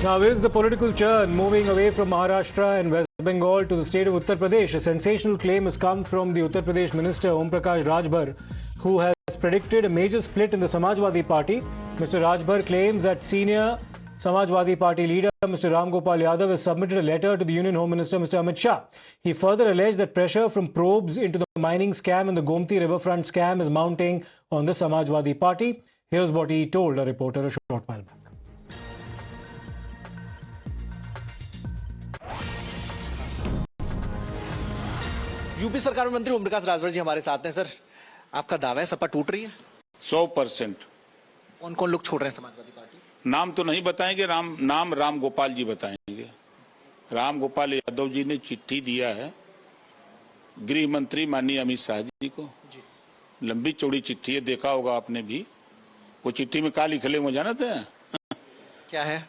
Now is the political churn moving away from Maharashtra and West Bengal to the state of Uttar Pradesh? A sensational claim has come from the Uttar Pradesh minister Om Prakash Rajbhar, who has predicted a major split in the Samajwadi Party. Mr. Rajbhar claims that senior Samajwadi Party leader Mr. Ram Gopal Yadav has submitted a letter to the Union Home Minister Mr. Amit Shah. He further alleged that pressure from probes into the mining scam and the Gomti riverfront scam is mounting on the Samajwadi Party. Here's what he told a reporter a short while back. UP सरकार में मंत्री ओम प्रकाश राजभर जी हमारे साथ हैं। Sir, आपका दावा है सपा टूट रही है? 100%। कौन कौन लोग छोड़ रहे हैं समाजवादी पार्टी? नाम तो नहीं बताएंगे, नाम राम गोपाल जी बताएंगे। राम गोपाल यादव जी ने चिट्ठी दिया है गृह मंत्री माननीय अमित शाह जी को। लंबी चौड़ी चिट्ठी है, देखा होगा आपने भी। वो चिट्ठी में क्या लिखले वो जानते हैं? क्या है?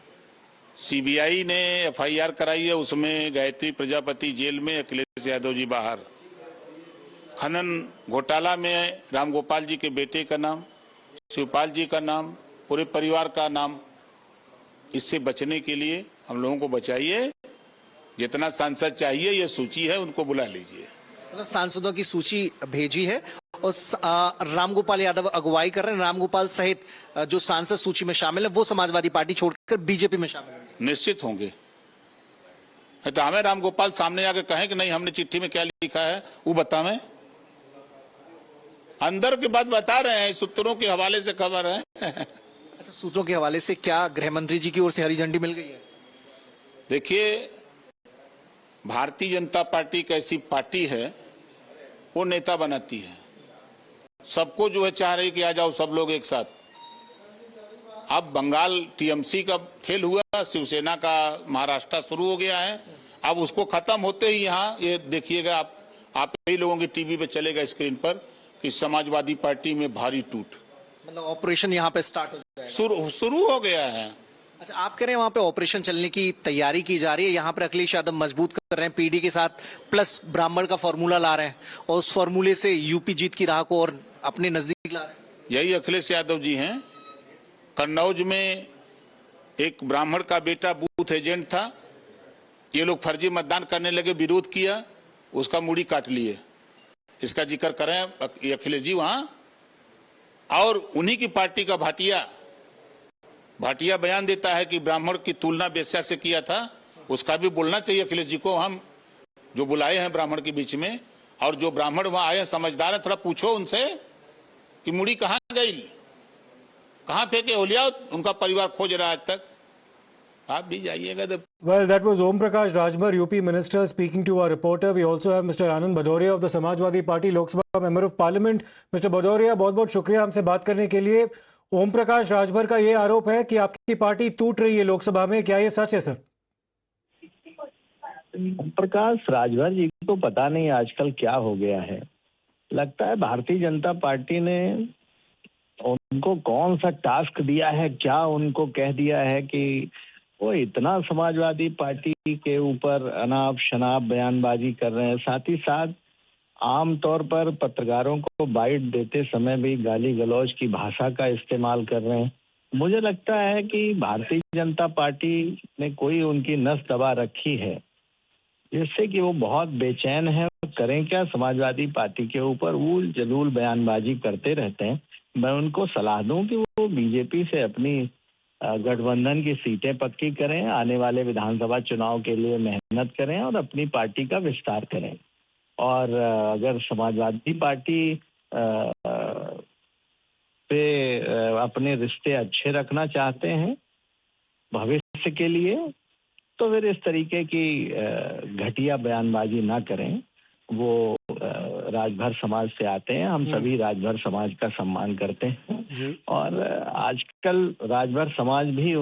सीबीआई ने एफआईआर कराई है, उसमें गायत्री प्रजापति जेल में, अखिलेश यादव जी बाहर। खनन घोटाला में रामगोपाल जी के बेटे का नाम, शिवपाल जी का नाम, पूरे परिवार का नाम। इससे बचने के लिए हम लोगों को बचाइए। जितना सांसद चाहिए, ये सूची है, उनको बुला लीजिए। मतलब सांसदों की सूची भेजी है और रामगोपाल यादव अगुवाई कर रहे हैं। रामगोपाल सहित जो सांसद सूची में शामिल है वो समाजवादी पार्टी छोड़कर बीजेपी में शामिल है। निश्चित होंगे। तो हमें रामगोपाल सामने आके कहें कि नहीं हमने चिट्ठी में क्या लिखा है वो बतावें। अंदर की बात बता रहे हैं, सूत्रों के हवाले से खबर है। अच्छा, सूत्रों के हवाले से क्या गृह मंत्री जी की ओर से हरी झंडी मिल गई है? देखिए, भारतीय जनता पार्टी एक ऐसी पार्टी है, वो नेता बनाती है। सबको जो है चाह रही कि आ जाओ सब लोग एक साथ। अब बंगाल टीएमसी का फेल हुआ, शिवसेना का महाराष्ट्र शुरू हो गया है। अब उसको खत्म होते ही यहाँ ये देखिएगा आप ही लोगों की टीवी पे चलेगा स्क्रीन पर कि समाजवादी पार्टी में भारी टूट। मतलब ऑपरेशन यहाँ पे स्टार्ट हो जाएगा, शुरू हो गया है। अच्छा, आप कह रहे हैं वहां पे ऑपरेशन चलने की तैयारी की जा रही है। यहाँ पर अखिलेश यादव मजबूत कर रहे हैं पीडी के साथ, प्लस ब्राह्मण का फॉर्मूला ला रहे हैं और उस फॉर्मूले से यूपी जीत की राह को और अपने नजदीक ला रहे हैं। यही अखिलेश यादव जी हैं। कन्नौज में एक ब्राह्मण का बेटा बूथ एजेंट था। ये लोग फर्जी मतदान करने लगे, विरोध किया, उसका मूड़ी काट लिए। इसका जिक्र करें अखिलेश जी वहां। और उन्हीं की पार्टी का भाटिया बयान देता है कि ब्राह्मण की तुलना वेश्या से किया था। उसका भी बोलना चाहिए अखिलेश जी को। हम जो बुलाए हैं ब्राह्मण के बीच में, और जो ब्राह्मण वहां आए हैं समझदार है, थोड़ा पूछो उनसे कि मुड़ी कहां गई, कहां फेंके होलिया, उनका परिवार खोज रहा है आज तक। आप भी जाइएगा। Well, that was Om Prakash Rajbhar, UP minister, speaking to our reporter. We also have Mr. Anand Bhadoria of the Samajwadi Party, Lok Sabha member of Parliament. Mr. Bhadoria, बहुत-बहुत शुक्रिया हमसे बात करने के लिए। ओम प्रकाश राजभर का ये आरोप है कि आपकी पार्टी टूट रही है लोकसभा में, क्या ये सच है सर? प्रकाश राजभर जी को पता नहीं आजकल क्या हो गया है। लगता है भारतीय जनता पार्टी ने उनको कौन सा टास्क दिया है, क्या उनको कह दिया है कि वो इतना समाजवादी पार्टी के ऊपर अनाप शनाप बयानबाजी कर रहे हैं। साथ ही साथ आमतौर पर पत्रकारों को बाइट देते समय भी गाली गलौज की भाषा का इस्तेमाल कर रहे हैं। मुझे लगता है कि भारतीय जनता पार्टी ने कोई उनकी नस दबा रखी है, जिससे कि वो बहुत बेचैन है। करें क्या, समाजवादी पार्टी के ऊपर ऊल जलूल बयानबाजी करते रहते हैं। मैं उनको सलाह दूं कि वो बीजेपी से अपनी गठबंधन की सीटें पक्की करें, आने वाले विधानसभा चुनाव के लिए मेहनत करें और अपनी पार्टी का विस्तार करें। और अगर समाजवादी पार्टी पे अपने रिश्ते अच्छे रखना चाहते हैं भविष्य के लिए, तो फिर इस तरीके की घटिया बयानबाजी ना करें। वो राजभर समाज से आते हैं, हम सभी राजभर समाज का सम्मान करते हैं। और आजकल राजभर समाज भी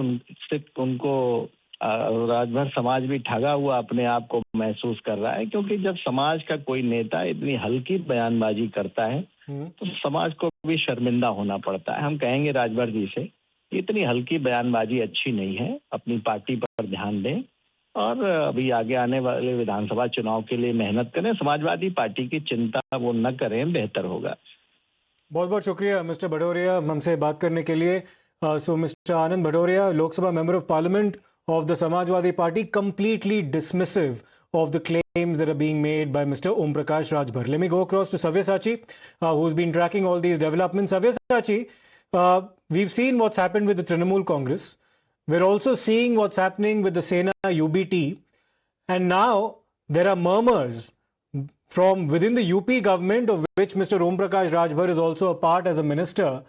राजभर समाज भी ठगा हुआ अपने आप को महसूस कर रहा है, क्योंकि जब समाज का कोई नेता इतनी हल्की बयानबाजी करता है तो समाज को भी शर्मिंदा होना पड़ता है। हम कहेंगे राजभर जी से इतनी हल्की बयानबाजी अच्छी नहीं है, अपनी पार्टी पर ध्यान दें और अभी आगे आने वाले विधानसभा चुनाव के लिए मेहनत करें। समाजवादी पार्टी की चिंता वो न करें, बेहतर होगा। बहुत बहुत शुक्रिया मिस्टर भदौरिया हमसे बात करने के लिए। So mister Anand Bhadauria, Lok Sabha member of parliament of the Samajwadi Party completely dismissive of the claims that are being made by Mr. Om Prakash Rajbhar. Let me go across to Sabyasachi, who's been tracking all these developments. Sabyasachi, we've seen what's happened with the Trinamool Congress. We're also seeing what's happening with the Sena UBT. And now there are murmurs from within the UP government, of which Mr. Om Prakash Rajbhar is also a part as a minister,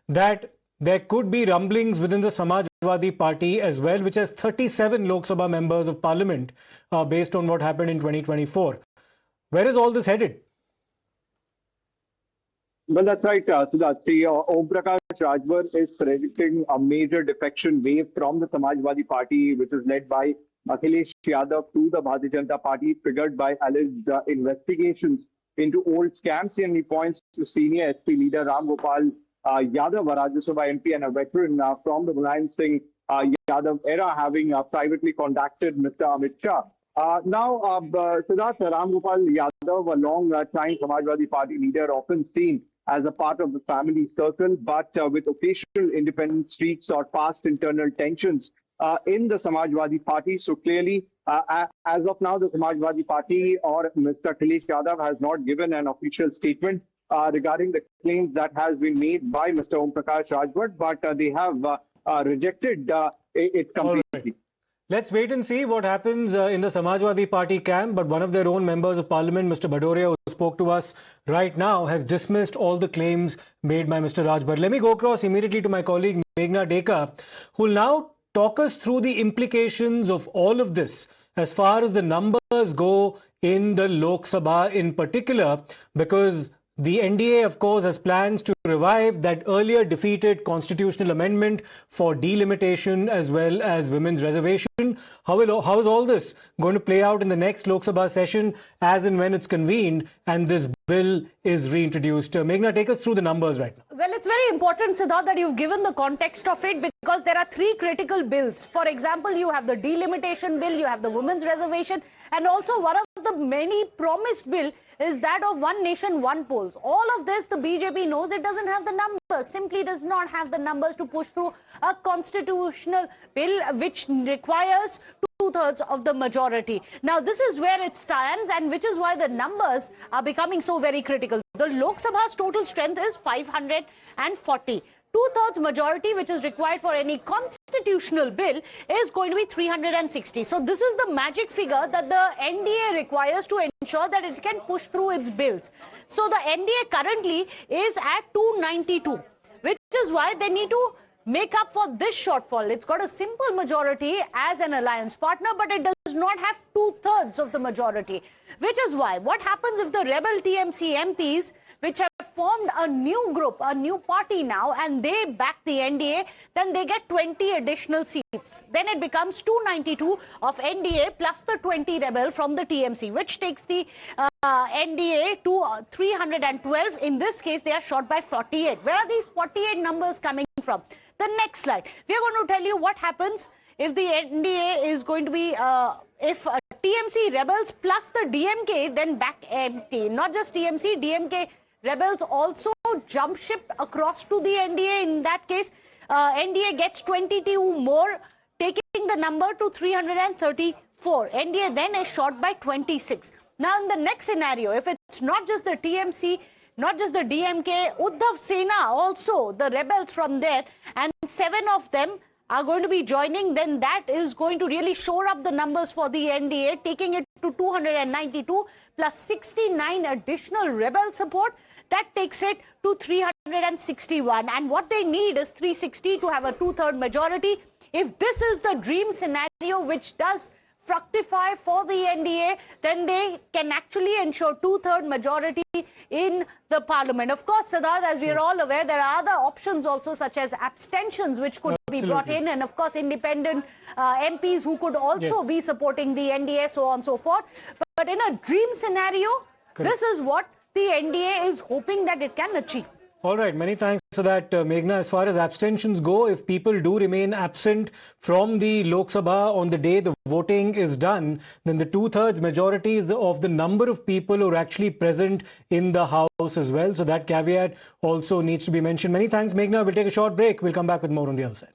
that there could be rumblings within the Samajwadi Party as well, which has 37 Lok Sabha members of parliament based on what happened in 2024. Where is all this headed? Well, that's right, Siddharth. Om Prakash Rajbhar is predicting a major defection wave from the Samajwadi Party, which is led by Akhilesh Yadav, to the Bharatiya Janata Party, triggered by alleged investigations into old scams. And he points to senior SP leader Ram Gopal Yadav, a Rajya Sabha MP and a veteran from the Mulayam Singh Yadav era, having privately contacted Mr. Amit Shah. Siddharth, Ram Gopal Yadav, a long-time Samajwadi Party leader, often seen as a part of the family circle, but with occasional independent streaks or past internal tensions in the Samajwadi Party. So clearly, as of now, the Samajwadi Party or Mr. Akhilesh Yadav has not given an official statement regarding the claims that has been made by Mr. Om Prakash Rajbhar, but they have rejected it completely. Right. Let's wait and see what happens in the Samajwadi Party camp. But one of their own members of parliament, Mr. Bhadoria, who spoke to us right now, has dismissed all the claims made by Mr. Rajbhar. Let me go across immediately to my colleague Meghna Dekar, who will now talk us through the implications of all of this as far as the numbers go in the Lok Sabha in particular, because the NDA, of course, has plans to revive that earlier defeated constitutional amendment for delimitation as well as women's reservation. How is all this going to play out in the next Lok Sabha session as and when it's convened and this bill is reintroduced? Meghna, take us through the numbers right now. Well, it's very important, Siddharth, that you've given the context of it, because there are three critical bills. For example, you have the delimitation bill, you have the women's reservation, and also one of the many promised bill is that of one nation, one polls. All of this, the BJP knows it doesn't have the numbers, simply does not have the numbers to push through a constitutional bill which requires two-thirds of the majority. Now, this is where it stands, and which is why the numbers are becoming so very critical. The Lok Sabha's total strength is 540. Two-thirds majority, which is required for any constitutional bill, is going to be 360. So this is the magic figure that the NDA requires to ensure that it can push through its bills. So the NDA currently is at 292, which is why they need to make up for this shortfall. It's got a simple majority as an alliance partner, but it does not have two-thirds of the majority, which is why what happens if the rebel TMC MPs, which have formed a new group, a new party now, and they back the NDA, then they get 20 additional seats. Then it becomes 292 of NDA plus the 20 rebel from the TMC, which takes the NDA to 312. In this case, they are short by 48. Where are these 48 numbers coming from? The next slide, we are going to tell you what happens if the NDA is going to be, if TMC rebels plus the DMK, then back empty. Not just TMC, DMK rebels also jump ship across to the NDA. In that case, NDA gets 22 more, taking the number to 334. NDA then is short by 26. Now, in the next scenario, if it's not just the TMC, not just the DMK, Uddhav Sena also, the rebels from there, and 7 of them are going to be joining, then that is going to really shore up the numbers for the NDA, taking it to 292 plus 69 additional rebel support. That takes it to 361. And what they need is 360 to have a two-third majority. If this is the dream scenario, which does fructify for the NDA, then they can actually ensure two-third majority in the parliament. Of course, Siddharth, as we are all aware, there are other options also, such as abstentions, which could be brought in, and of course independent MPs who could also be supporting the NDA, so on and so forth. But in a dream scenario, this is what the NDA is hoping that it can achieve. All right, many thanks for that, Meghna. As far as abstentions go, if people do remain absent from the Lok Sabha on the day the voting is done, then the two-thirds majority is of the number of people who are actually present in the House as well. So that caveat also needs to be mentioned. Many thanks, Meghna. We'll take a short break. We'll come back with more on the other side.